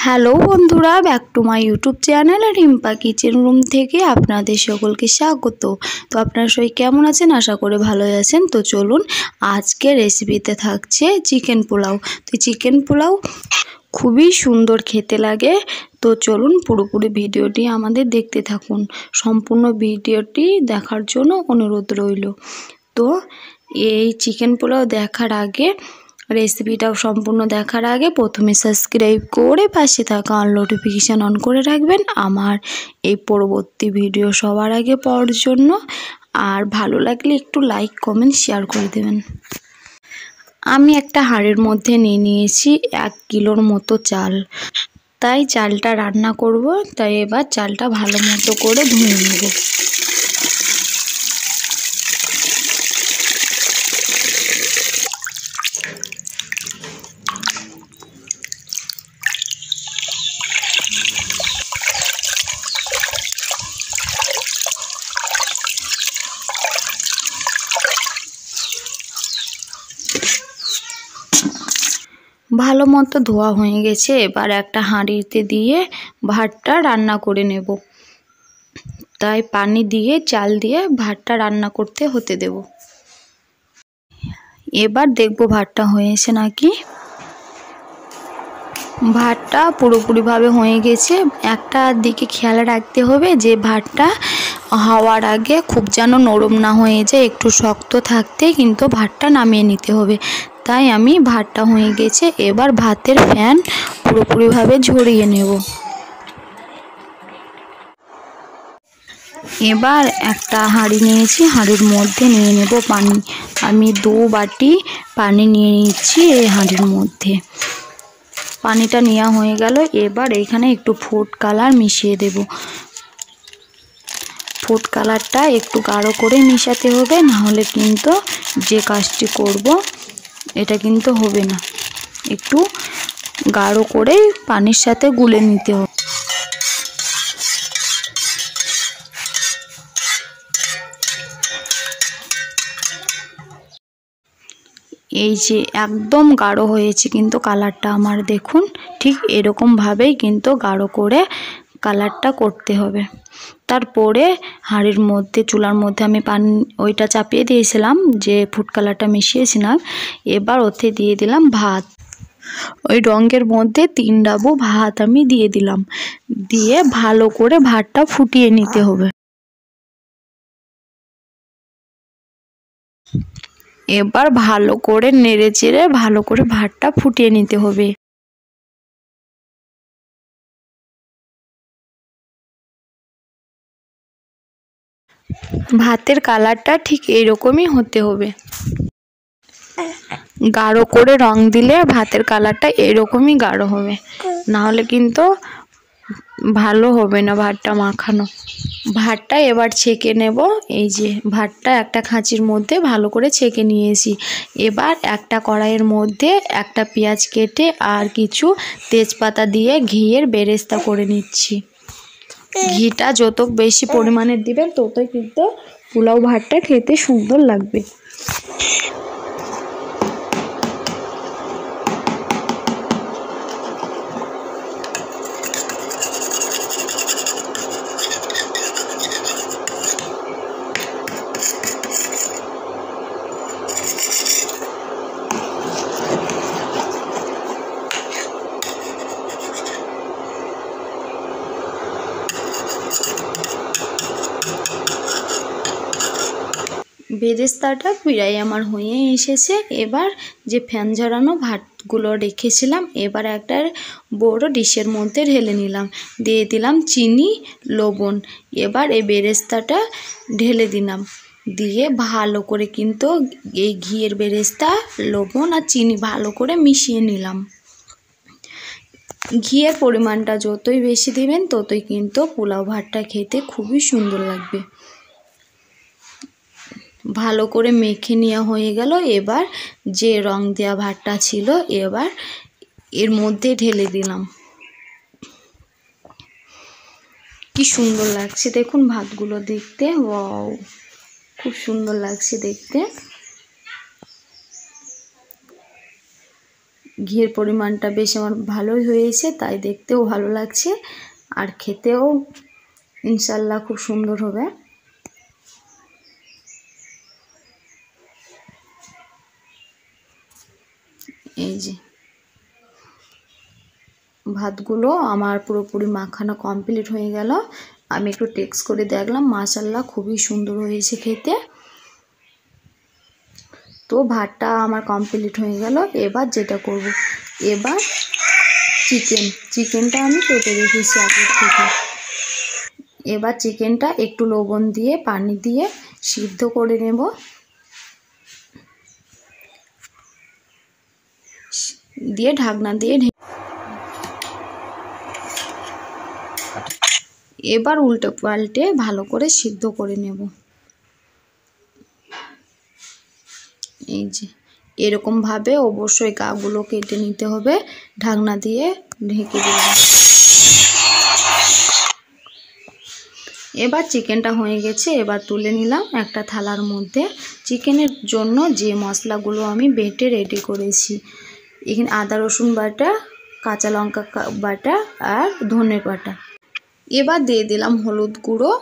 Hello বন্ধুরা, back to my YouTube channel Rimpa kitchen room থেকে আপনাদের সকলকে স্বাগত। তো আপনারা সবাই কেমন আছেন? আশা করে ভালোই আছেন। তো চলুন, আজকে রেসিপিতে থাকছে চিকেন পোলাও। তো চিকেন পোলাও খুবই সুন্দর খেতে লাগে। তো চলুন পুরোপুরি ভিডিওটি আমাদের দেখতে থাকুন। সম্পূর্ণ ভিডিওটি দেখার জন্য অনুরোধ রইল। তো এই চিকেন পোলাও দেখার আগে, রেসিপিটা সম্পূর্ণ দেখার আগে প্রথমে সাবস্ক্রাইব করে পাশে থাকা অল নোটিফিকেশান অন করে রাখবেন আমার এই পরবর্তী ভিডিও সবার আগে পাওয়ার জন্য। আর ভালো লাগলে একটু লাইক কমেন্ট শেয়ার করে দেবেন। আমি একটা হাঁড়ির মধ্যে নিয়ে নিয়েছি 1 কিলোর মতো চাল। তাই চালটা রান্না করব, তাই এবার চালটা ভালো মতো করে ধুয়ে নেব। ভালো মতো ধোয়া হয়ে গেছে। এবার একটা হাঁড়িতে দিয়ে ভাতটা রান্না করে নেব। তাই পানি দিয়ে চাল দিয়ে ভাতটা রান্না করতে হতে দেব। এবার দেখব ভাতটা হয়েছে নাকি। ভাতটা পুরোপুরিভাবে হয়ে গেছে। একটা দিকে খেয়াল রাখতে হবে যে ভাতটা হওয়ার আগে খুব যেন নরম না হয়ে যায়, একটু শক্ত থাকতে কিন্তু ভাতটা নামিয়ে নিতে হবে। তাই আমি ভাতটা হয়ে গেছে, এবার ভাতের ফ্যান পুরোপুরিভাবে ঝরিয়ে নেব। এবার একটা হাঁড়ি নিয়েছি, হাঁড়ির মধ্যে নিয়ে নেব পানি। আমি 2 বাটি পানি নিয়ে নিচ্ছি এই হাঁড়ির মধ্যে। পানিটা নেওয়া হয়ে গেল। এবার এখানে একটু ফুড কালার মিশিয়ে দেব। ফুড কালারটা একটু গাঢ় করে মিশাতে হবে, নাহলে কিন্তু যে কাজটি করব এটা কিন্তু হবে না। একটু গাঢ় করে পানির সাথে গুলে নিতে হবে। এই যে একদম গাঢ় হয়েছে কিন্তু কালারটা আমার, দেখুন ঠিক এরকমভাবেই কিন্তু গাঢ় করে কালারটা করতে হবে। তারপরে হাঁড়ির মধ্যে, চুলার মধ্যে আমি পানি ওইটা চাপিয়ে দিয়েছিলাম যে ফুড কালারটা মিশিয়েছিলাম। এবার ওতে দিয়ে দিলাম ভাত। ওই রঙের মধ্যে 3 ডাবু ভাত আমি দিয়ে দিলাম। দিয়ে ভালো করে ভাতটা ফুটিয়ে নিতে হবে। এবার ভালো করে নেড়ে চেড়ে ভালো করে ভাতটা ফুটিয়ে নিতে হবে। ভাতের কালারটা ঠিক এইরকমই হতে হবে। গাঢ় করে রং দিলে ভাতের কালারটা এরকমই গাঢ় হবে, নাহলে কিন্তু ভালো হবে না ভাতটা মাখানো। ভাতটা এবার ছেঁকে নেব। এই যে ভাতটা একটা খাঁচির মধ্যে ভালো করে ছেঁকে নিয়েছি। এবার একটা কড়াইয়ের মধ্যে একটা পেঁয়াজ কেটে আর কিছু তেজপাতা দিয়ে ঘিয়ের বেরেস্তা করে নিচ্ছি। ঘিটা যত বেশি পরিমাণে দিবেন ততই কিন্তু পোলাও ভাতটা খেতে সুন্দর লাগবে। বেরেস্তাটা প্রায় আমার হয়ে এসেছে। এবার যে ফ্যান ঝরানো ভাতগুলো রেখেছিলাম, এবার একটা বড় ডিশের মধ্যে ঢেলে নিলাম। দিয়ে দিলাম চিনি, লবণ। এবার এই বেরেস্তাটা ঢেলে দিলাম। দিয়ে ভালো করে কিন্তু এই ঘিয়ের বেরেস্তা, লবণ আর চিনি ভালো করে মিশিয়ে নিলাম। ঘিয়ের পরিমাণটা যতই বেশি দিবেন ততই কিন্তু পোলাও ভাতটা খেতে খুবই সুন্দর লাগবে। ভালো করে মেখে নেওয়া হয়ে গেল। এবার যে রং দেওয়া ভাতটা ছিল এবার এর মধ্যে ঢেলে দিলাম। কি সুন্দর লাগছে দেখুন ভাতগুলো দেখতে, ওয়াও খুব সুন্দর লাগছে দেখতে। ঘিয়ের পরিমাণটা বেশ আমার ভালোই হয়েছে, তাই দেখতেও ভালো লাগছে আর খেতেও ইনশাল্লাহ খুব সুন্দর হবে। এই যে ভাতগুলো আমার পুরোপুরি মাখানো কমপ্লিট হয়ে গেল। আমি একটু টেস্ট করে দেখলাম, মাশাআল্লাহ খুবই সুন্দর হয়েছে খেতে। তো ভাতটা আমার কমপ্লিট হয়ে গেল। এবার যেটা করব, এবার চিকেনটা আমি কেটে রেখেছি আগের থেকে। এবার চিকেনটা একটু লবণ দিয়ে পানি দিয়ে সিদ্ধ করে নেব। দিয়ে ঢাকনা দিয়ে এবার উল্টে পাল্টে ভালো করে সিদ্ধ করে নেব। এই যে এরকম ভাবে অবশ্যই গাগুলো কেটে নিতে হবে। ঢাকনা দিয়ে ঢেকে দিলাম। এবার চিকেনটা হয়ে গেছে, এবার তুলে নিলাম একটা থালার মধ্যে। চিকেনের জন্য যে মশলাগুলো আমি বেটে রেডি করেছি, এখানে আদা রসুন বাটা, কাঁচা লঙ্কা বাটা আর ধনে বাটা। এবার দিয়ে দিলাম হলুদ গুঁড়ো,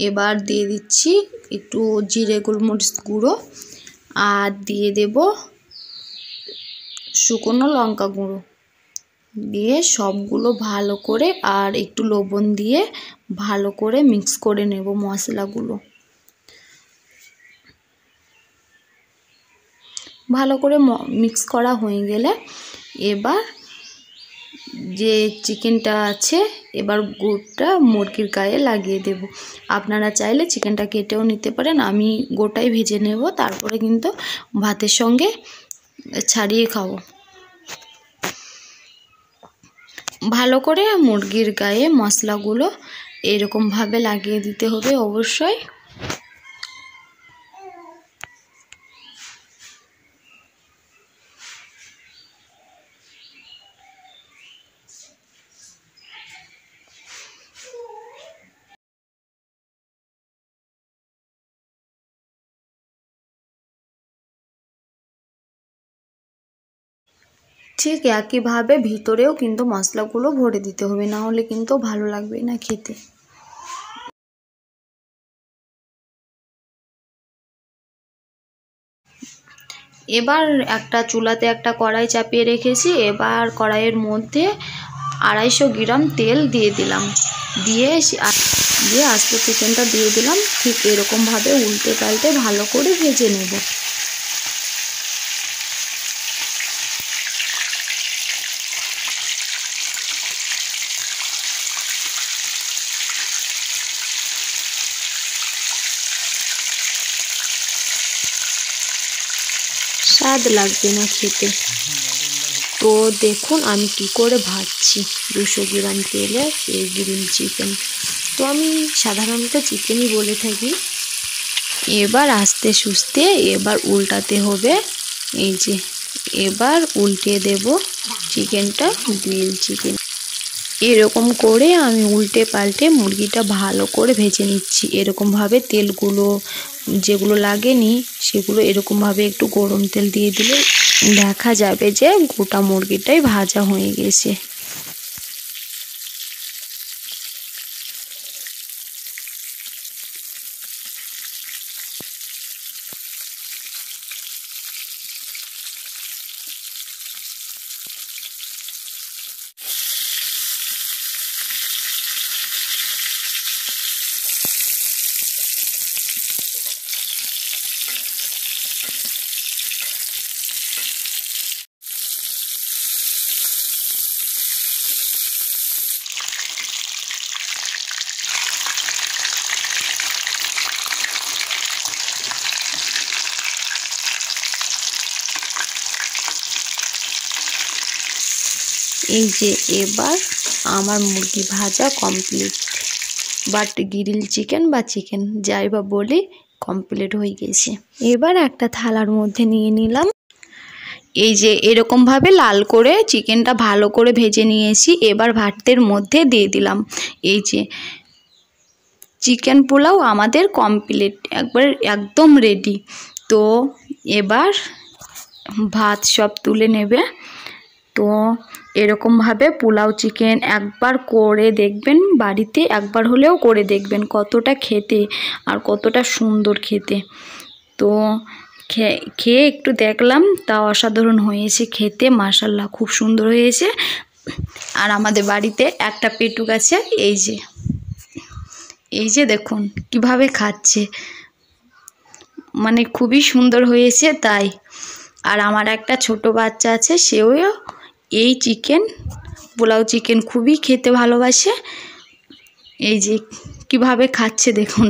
এবার দিয়ে দিচ্ছি একটু জিরে গোলমরিচ গুঁড়ো, আর দিয়ে দেব শুকনো লঙ্কা গুঁড়ো। দিয়ে সবগুলো ভালো করে আর একটু লবণ দিয়ে ভালো করে মিক্স করে নেব মশলাগুলো। ভালো করে মিক্স করা হয়ে গেলে এবার যে চিকেনটা আছে, এবার গোটা মুরগির গায়ে লাগিয়ে দেব। আপনারা চাইলে চিকেনটা কেটেও নিতে পারেন, আমি গোটাই ভেজে নেব, তারপরে কিন্তু ভাতের সঙ্গে ছাড়িয়ে খাবো। ভালো করে মুরগির গায়ে মশলাগুলো এরকমভাবে লাগিয়ে দিতে হবে অবশ্যই। ঠিক একইভাবে ভিতরেও কিন্তু মশলাগুলো ভরে দিতে হবে, না হলে কিন্তু ভালো লাগবে না খেতে। এবার একটা চুলাতে একটা কড়াই চাপিয়ে রেখেছি। এবার কড়াইয়ের মধ্যে 250 গ্রাম তেল দিয়ে দিলাম। দিয়ে আস্ত চিকেনটা দিয়ে দিলাম। ঠিক এরকমভাবে উল্টে পাল্টে ভালো করে ভেজে নেব। স্বাদ লাগবে না খেতে। তো দেখুন আমি কি করে ভাজছি 200 গ্রাম তেলে এই গ্রিল চিকেন। তো আমি সাধারণত চিকেনই বলে থাকি। এবার আস্তে সুস্তে এবার উল্টাতে হবে। এই যে এবার উল্টে দেব চিকেনটা, গ্রিল চিকেন। এরকম করে আমি উল্টে পাল্টে মুরগিটা ভালো করে ভেজে নিচ্ছি। এরকমভাবে তেলগুলো যেগুলো লাগেনি সেগুলো এরকমভাবে একটু গরম তেল দিয়ে দিলে দেখা যাবে যে গোটা মুরগিটাই ভাজা হয়ে গেছে। এই যে এবার আমার মুরগি ভাজা কমপ্লিট, বাট গ্রিল চিকেন বা চিকেন যাই বা বলি কমপ্লিট হয়ে গেছে। এবার একটা থালার মধ্যে নিয়ে নিলাম। এই যে এরকমভাবে লাল করে চিকেনটা ভালো করে ভেজে নিয়েছি। এবার ভাতের মধ্যে দিয়ে দিলাম। এই যে চিকেন পোলাও আমাদের কমপ্লিট, একদম রেডি। তো এবার ভাত সব তুলে নেবে। তো এরকমভাবে পোলাও চিকেন একবার করে দেখবেন, বাড়িতে একবার হলেও করে দেখবেন কতটা খেতে আর কতটা সুন্দর খেতে। তো খেয়ে একটু দেখলাম, তা অসাধারণ হয়েছে খেতে, মাশাআল্লাহ খুব সুন্দর হয়েছে। আর আমাদের বাড়িতে একটা পেটুক আছে, এই যে দেখুন কিভাবে খাচ্ছে, মানে খুবই সুন্দর হয়েছে তাই। আর আমার একটা ছোট বাচ্চা আছে, সেও এই পোলাও চিকেন খুবই খেতে ভালোবাসে। এই যে কিভাবে খাচ্ছে দেখুন।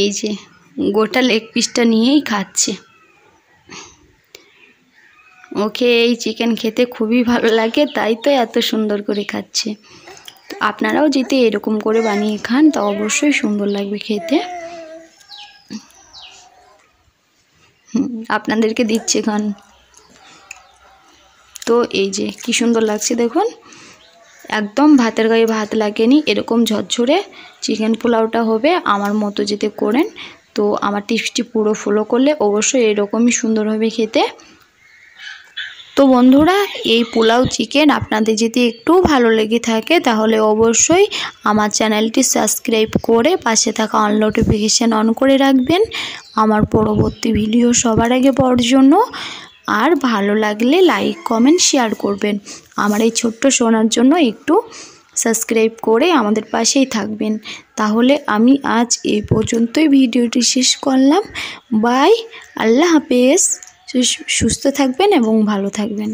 এই যে গোটা লেগ পিসটা নিয়েই খাচ্ছে। ওকে এই চিকেন খেতে খুবই ভালো লাগে, তাই তো এত সুন্দর করে খাচ্ছে। আপনারাও যদি এরকম করে বানিয়ে খান তা অবশ্যই সুন্দর লাগবে খেতে। আপনাদেরকে দিচ্ছে খান। তো এই যে কি সুন্দর লাগছে দেখুন, একদম ভাতের গায়ে ভাত লাগেনি, এরকম ঝরঝরে চিকেন পোলাওটা হবে। আমার মতো যদি করেন, তো আমার টিপসটি পুরো ফলো করলে অবশ্যই এরকমই সুন্দর হবে খেতে। তো বন্ধুরা, এই পোলাও চিকেন আপনাদের যদি একটু ভালো লেগে থাকে তাহলে অবশ্যই আমার চ্যানেলটি সাবস্ক্রাইব করে পাশে থাকা অল নোটিফিকেশান অন করে রাখবেন আমার পরবর্তী ভিডিও সবার আগে পাওয়ার জন্য। আর ভালো লাগলে লাইক কমেন্ট শেয়ার করবেন। আমার এই ছোট্ট সোনার জন্য একটু সাবস্ক্রাইব করে আমাদের পাশেই থাকবেন। তাহলে আমি আজ এই পর্যন্তই ভিডিওটি শেষ করলাম। বাই, আল্লাহ হাফেজ। সুস্থ থাকবেন এবং ভালো থাকবেন।